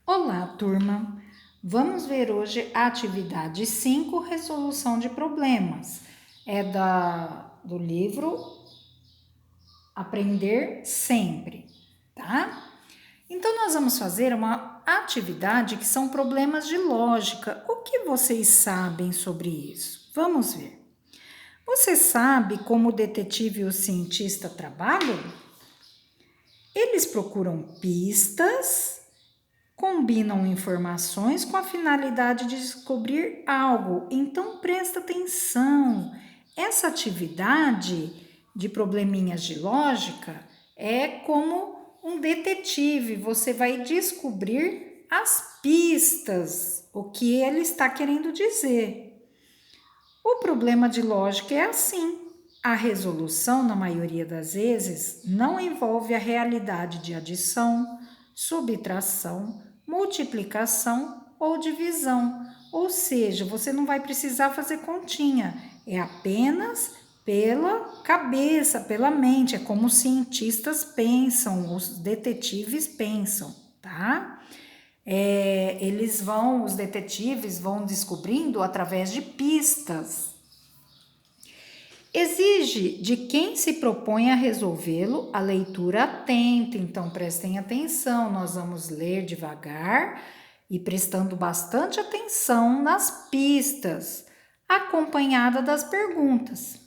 Olá, turma! Vamos ver hoje a atividade 5, resolução de problemas. É do livro Aprender Sempre, tá? Então, nós vamos fazer uma atividade que são problemas de lógica. O que vocês sabem sobre isso? Vamos ver. Você sabe como o detetive e o cientista trabalham? Eles procuram pistas, combinam informações com a finalidade de descobrir algo. Então presta atenção. Essa atividade de probleminhas de lógica é como um detetive. Você vai descobrir as pistas, o que ele está querendo dizer. O problema de lógica é assim. A resolução, na maioria das vezes, não envolve a realidade de adição, subtração, multiplicação ou divisão. Ou seja, você não vai precisar fazer continha, é apenas pela cabeça, pela mente, é como os cientistas pensam, os detetives pensam, tá? Os detetives vão descobrindo através de pistas. Exige de quem se propõe a resolvê-lo a leitura atenta, então prestem atenção, nós vamos ler devagar e prestando bastante atenção nas pistas, acompanhada das perguntas.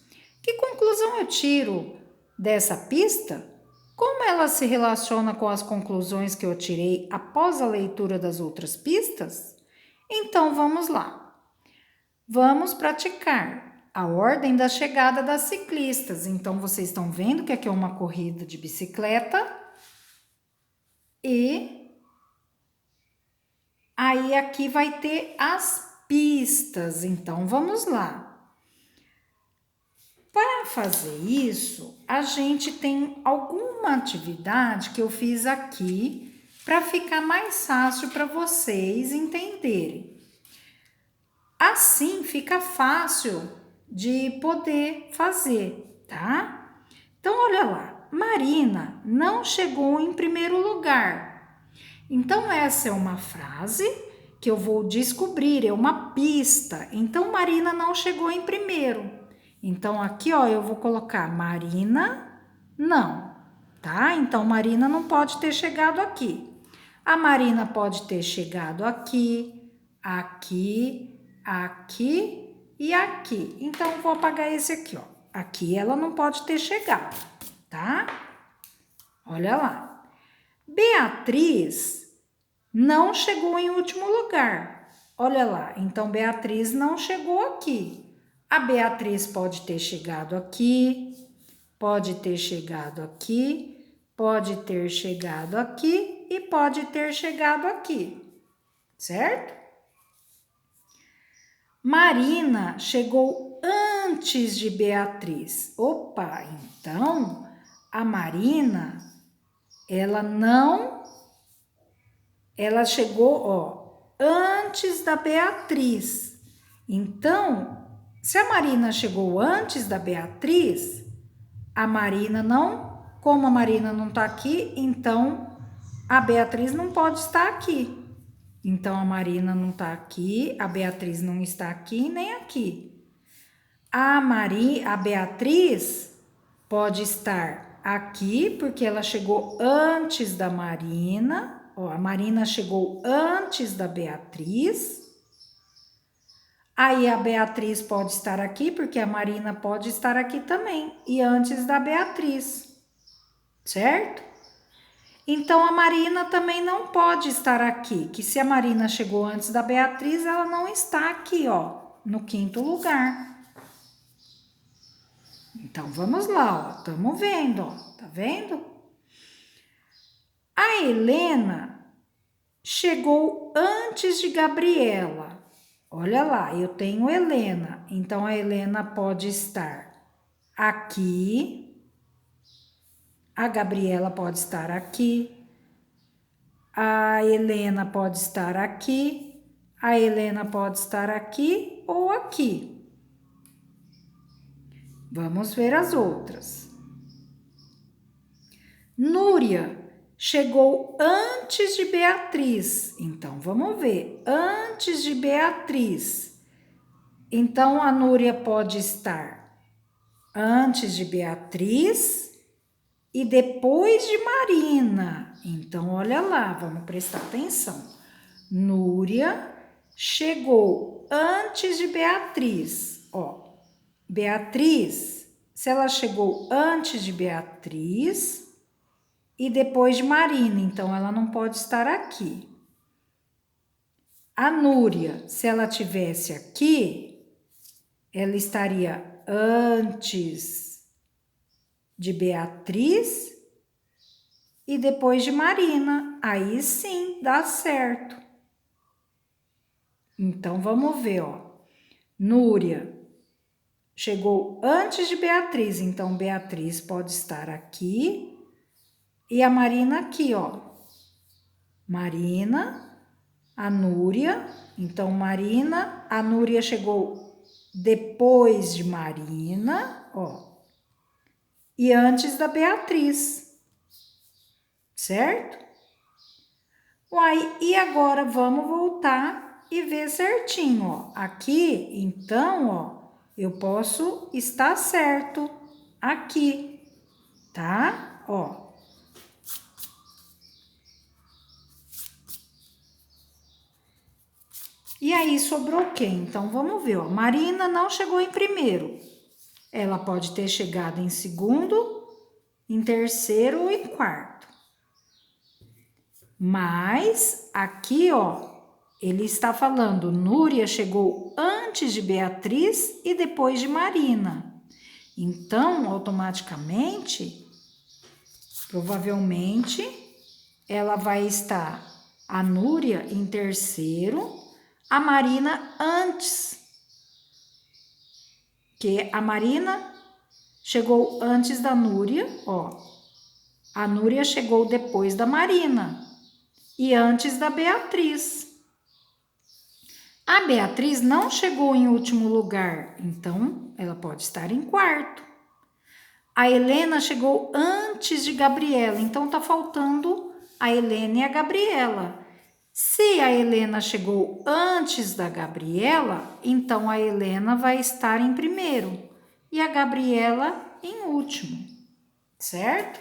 Que conclusão eu tiro dessa pista? Como ela se relaciona com as conclusões que eu tirei após a leitura das outras pistas? Então vamos lá. Vamos praticar a ordem da chegada das ciclistas. Então vocês estão vendo que aqui é uma corrida de bicicleta e aí aqui vai ter as pistas. Então vamos lá. Para fazer isso, a gente tem alguma atividade que eu fiz aqui para ficar mais fácil para vocês entenderem. Assim fica fácil de poder fazer, tá? Então, olha lá, Marina não chegou em primeiro lugar. Então, essa é uma frase que eu vou descobrir, é uma pista. Então, Marina não chegou em primeiro. Então, aqui, ó, eu vou colocar Marina não, tá? Então, Marina não pode ter chegado aqui. A Marina pode ter chegado aqui, aqui, aqui e aqui. Então, vou apagar esse aqui, ó. Aqui ela não pode ter chegado, tá? Olha lá. Beatriz não chegou em último lugar. Olha lá, então Beatriz não chegou aqui. A Beatriz pode ter chegado aqui, pode ter chegado aqui, pode ter chegado aqui e pode ter chegado aqui, certo? Marina chegou antes de Beatriz. Opa, então a Marina, ela chegou, ó, antes da Beatriz. Então, se a Marina chegou antes da Beatriz, a Marina não, como a Marina não tá aqui, então a Beatriz não pode estar aqui. Então, a Marina não está aqui, a Beatriz não está aqui nem aqui. A Beatriz pode estar aqui, porque ela chegou antes da Marina. Ó, a Marina chegou antes da Beatriz. Aí, a Beatriz pode estar aqui, porque a Marina pode estar aqui também. E antes da Beatriz, certo? Então, a Marina também não pode estar aqui, que se a Marina chegou antes da Beatriz, ela não está aqui, ó, no quinto lugar. Então, vamos lá, ó, estamos vendo, ó, tá vendo? A Helena chegou antes de Gabriela. Olha lá, eu tenho Helena, então a Helena pode estar aqui, a Gabriela pode estar aqui, a Helena pode estar aqui, a Helena pode estar aqui ou aqui. Vamos ver as outras. Núria chegou antes de Beatriz. Então, vamos ver. Antes de Beatriz. Então, a Núria pode estar antes de Beatriz e depois de Marina. Então, olha lá, vamos prestar atenção. Núria chegou antes de Beatriz. Ó, Beatriz, se ela chegou antes de Beatriz e depois de Marina, então ela não pode estar aqui. A Núria, se ela tivesse aqui, ela estaria antes de Beatriz e depois de Marina. Aí sim, dá certo. Então, vamos ver, ó. Núria chegou antes de Beatriz, então Beatriz pode estar aqui e a Marina aqui, ó. Marina, a Núria, então Marina, a Núria chegou depois de Marina, ó. E antes da Beatriz, certo? Uai, e agora vamos voltar e ver certinho, ó. Aqui, então, ó, eu posso estar certo aqui, tá? Ó. E aí sobrou quem? Então vamos ver, ó. Marina não chegou em primeiro. Ela pode ter chegado em segundo, em terceiro ou em quarto. Mas aqui, ó, ele está falando, Núria chegou antes de Beatriz e depois de Marina. Então, automaticamente, provavelmente, ela vai estar a Núria em terceiro, a Marina antes. Que a Marina chegou antes da Núria, ó. A Núria chegou depois da Marina e antes da Beatriz. A Beatriz não chegou em último lugar, então ela pode estar em quarto. A Helena chegou antes de Gabriela, então tá faltando a Helena e a Gabriela. Se a Helena chegou antes da Gabriela, então a Helena vai estar em primeiro e a Gabriela em último, certo?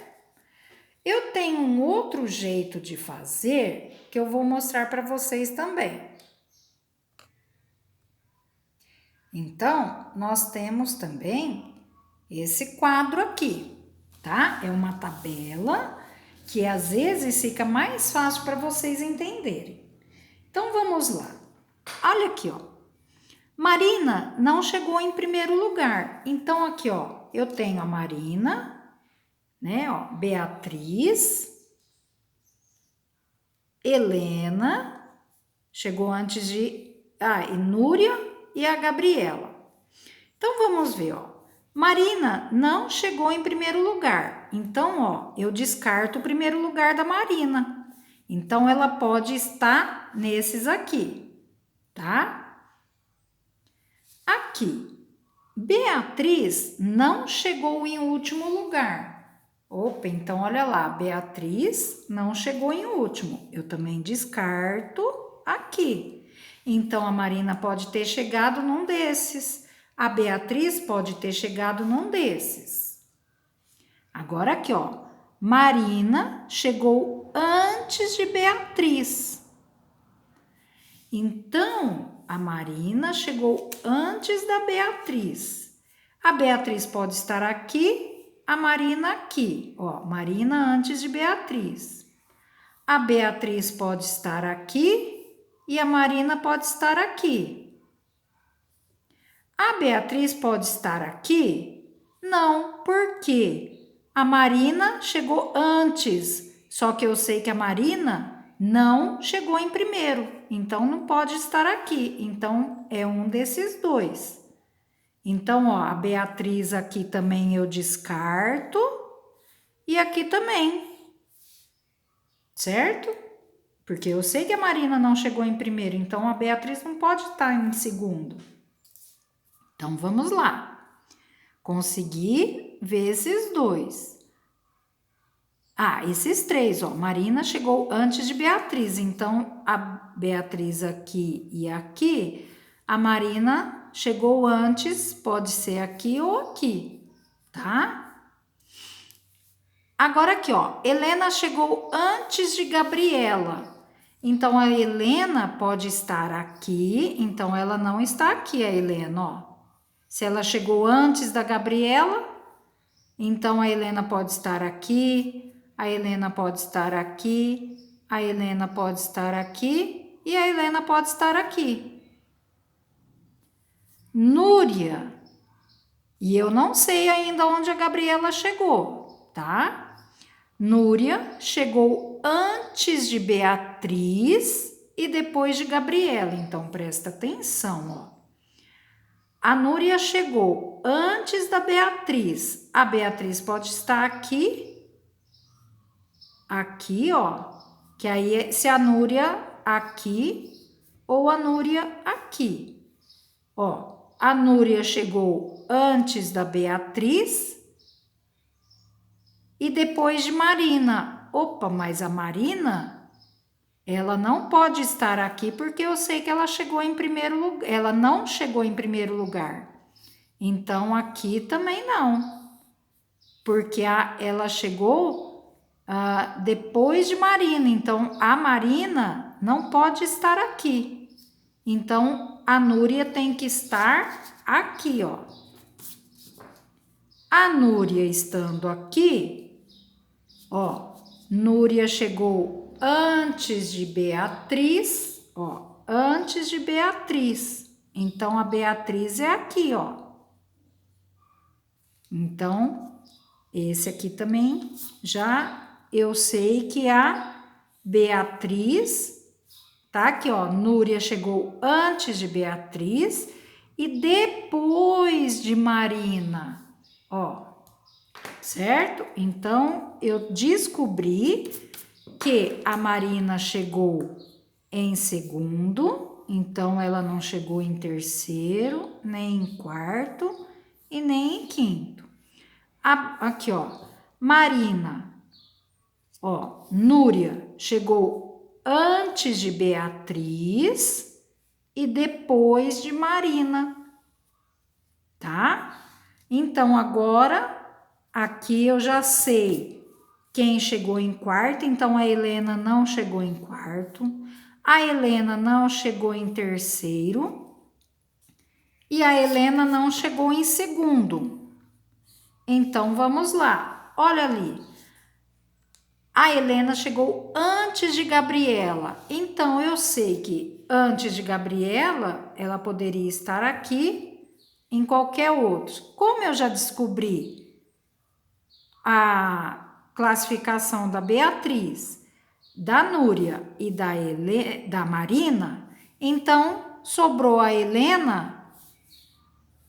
Eu tenho um outro jeito de fazer que eu vou mostrar para vocês também. Então, nós temos também esse quadro aqui, tá? É uma tabela que às vezes fica mais fácil para vocês entenderem. Então, vamos lá. Olha aqui, ó. Marina não chegou em primeiro lugar. Então, aqui, ó, eu tenho a Marina, né, ó, Beatriz, Helena, chegou antes de... e Núria e a Gabriela. Então, vamos ver, ó. Marina não chegou em primeiro lugar. Então, ó, eu descarto o primeiro lugar da Marina. Então, ela pode estar nesses aqui, tá? Aqui, Beatriz não chegou em último lugar. Opa, então olha lá, Beatriz não chegou em último. Eu também descarto aqui. Então, a Marina pode ter chegado num desses. A Beatriz pode ter chegado num desses. Agora aqui, ó. Marina chegou antes de Beatriz. Então, a Marina chegou antes da Beatriz. A Beatriz pode estar aqui, a Marina aqui. Ó, Marina antes de Beatriz. A Beatriz pode estar aqui e a Marina pode estar aqui. A Beatriz pode estar aqui? Não, por quê? A Marina chegou antes, só que eu sei que a Marina não chegou em primeiro, então não pode estar aqui. Então, é um desses dois. Então, ó, a Beatriz aqui também eu descarto e aqui também, certo? Porque eu sei que a Marina não chegou em primeiro, então a Beatriz não pode estar em segundo. Então, vamos lá. Consegui ver esses dois. Ah, esses três, ó. Marina chegou antes de Beatriz, então a Beatriz aqui e aqui, a Marina chegou antes, pode ser aqui ou aqui, tá? Agora aqui, ó, Helena chegou antes de Gabriela. Então a Helena pode estar aqui, então ela não está aqui, a Helena, ó. Se ela chegou antes da Gabriela, então a Helena pode estar aqui, a Helena pode estar aqui, a Helena pode estar aqui e a Helena pode estar aqui. Núria, e eu não sei ainda onde a Gabriela chegou, tá? Núria chegou antes de Beatriz e depois de Gabriela, então presta atenção, ó. A Núria chegou antes da Beatriz. A Beatriz pode estar aqui, ó, que aí se a Núria aqui ou a Núria aqui. Ó, a Núria chegou antes da Beatriz e depois de Marina. Opa, mas a Marina, ela não pode estar aqui porque eu sei que ela chegou em primeiro lugar. Ela não chegou em primeiro lugar. Então, aqui também não. Porque ela chegou depois de Marina. Então, a Marina não pode estar aqui. Então, a Núria tem que estar aqui, ó. A Núria estando aqui, ó, Núria chegou antes de Beatriz, ó, antes de Beatriz. Então, a Beatriz é aqui, ó. Então, esse aqui também já eu sei que a Beatriz, tá aqui, ó, Núria chegou antes de Beatriz e depois de Marina, ó. Certo? Então, eu descobri que a Marina chegou em segundo, então ela não chegou em terceiro, nem em quarto e nem em quinto. Aqui, ó, Marina, ó, Núria chegou antes de Beatriz e depois de Marina, tá? Então, agora aqui eu já sei quem chegou em quarto, então a Helena não chegou em quarto, a Helena não chegou em terceiro e a Helena não chegou em segundo. Então vamos lá, olha ali. A Helena chegou antes de Gabriela, então eu sei que antes de Gabriela ela poderia estar aqui em qualquer outro. Como eu já descobri a classificação da Beatriz, da Núria e da Marina, então sobrou a Helena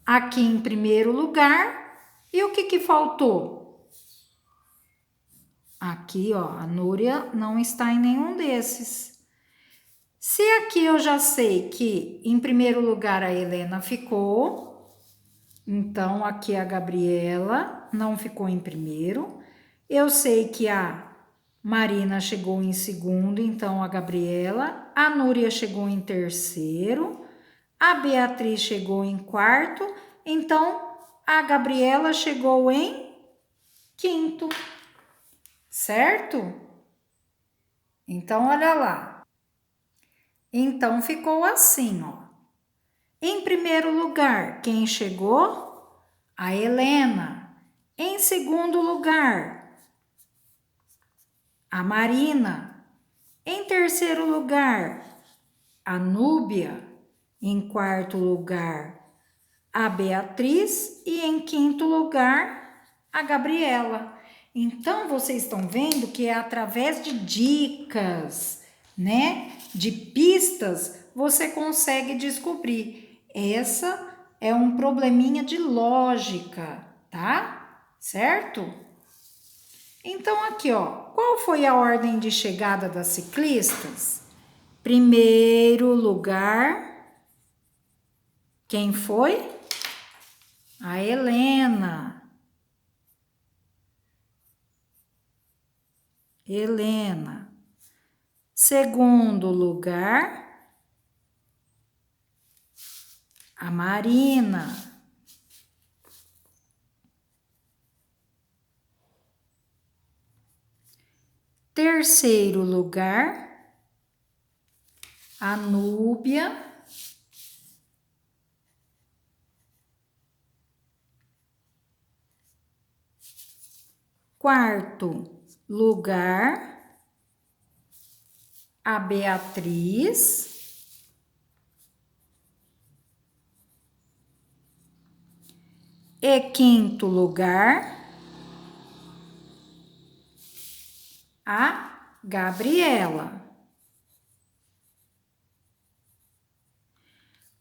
aqui em primeiro lugar. E o que faltou? Aqui, ó, a Núria não está em nenhum desses. Se aqui eu já sei que em primeiro lugar a Helena ficou, então aqui a Gabriela não ficou em primeiro. Eu sei que a Marina chegou em segundo, então a Gabriela. A Núria chegou em terceiro. A Beatriz chegou em quarto, então a Gabriela chegou em quinto, certo? Então, olha lá. Então, ficou assim, ó. Em primeiro lugar, quem chegou? A Helena. Em segundo lugar, a Marina. Em terceiro lugar, a Núbia. Em quarto lugar, a Beatriz. E em quinto lugar, a Gabriela. Então, vocês estão vendo que é através de dicas, né? De pistas, você consegue descobrir. Essa é um probleminha de lógica, tá? Certo? Então, aqui, ó, qual foi a ordem de chegada das ciclistas? Primeiro lugar, quem foi? A Helena. Helena. Segundo lugar, a Marina. Terceiro lugar, a Núbia. Quarto lugar, a Beatriz. E quinto lugar, a Gabriela.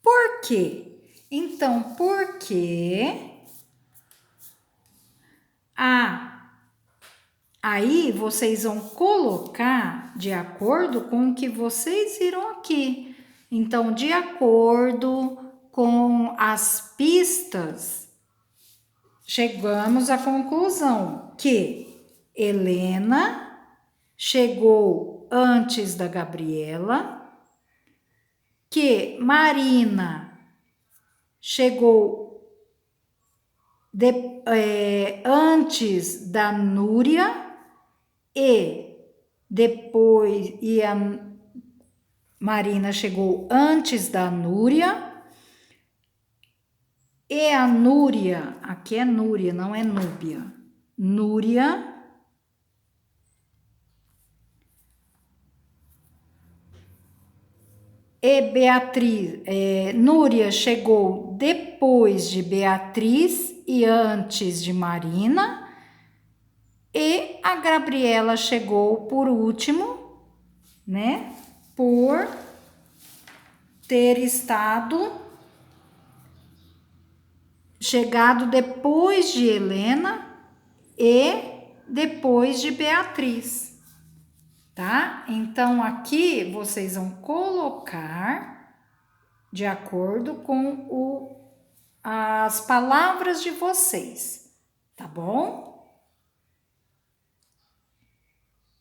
Por quê? Então, porque aí vocês vão colocar de acordo com o que vocês viram aqui. Então, de acordo com as pistas, chegamos à conclusão que Helena chegou antes da Gabriela, que Marina chegou antes da Núria e a Marina chegou antes da Núria e a Núria, aqui é Núria, não é Núbia, Núria e Beatriz, Núria chegou depois de Beatriz e antes de Marina, e a Gabriela chegou por último, né? Por ter chegado depois de Helena e depois de Beatriz, tá? Então, aqui vocês vão colocar de acordo com as palavras de vocês, tá bom?